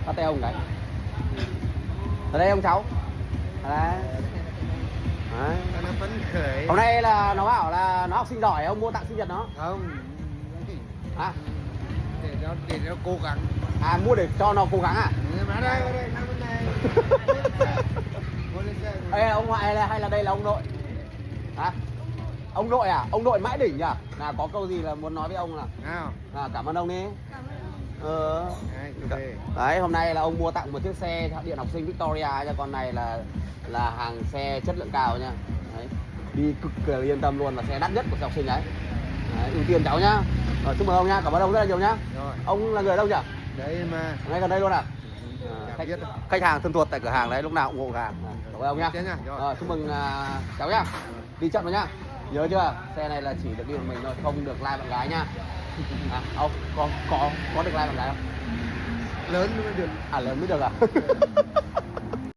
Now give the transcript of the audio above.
Bắt tay ông cái. Ở đây ông cháu. Đấy. Đấy. Nó phấn khởi. Hôm nay là nó bảo là nó học sinh giỏi, ông mua tặng sinh nhật nó. Không. À, Để nó cố gắng. à mua để cho nó cố gắng à? Mà đây, sang bên này. Ê, ông ngoại hay là đây là ông nội? Hả? Ông nội à? Ông nội mãi đỉnh nhỉ? Là có câu gì là muốn nói với ông là? Nào. À, cảm ơn ông đi. Đấy, okay. Đấy, hôm nay là ông mua tặng một chiếc xe điện học sinh Victoria cho con này là hàng xe chất lượng cao nha. Đấy. Đi cực kỳ yên tâm luôn, là xe đắt nhất của xe học sinh đấy. Đấy, ưu tiên cháu nhá. Rồi, chúc mừng ông nhá, cảm ơn ông rất là nhiều nhá. Rồi. Ông là người đâu nhỉ? Đấy mà. Ngay gần đây luôn à? Khách, khách hàng thân thuộc tại cửa hàng đấy, lúc nào cũng ủng hộ hàng. Cảm ơn ông nhá. Rồi, chúc mừng cháu nhá. Đi chậm rồi nhá. Nhớ chưa? Xe này là chỉ được đi một mình thôi, không được like bạn gái nhá. À, ông có được like bạn gái không? Lớn mới được. À, lớn mới được à?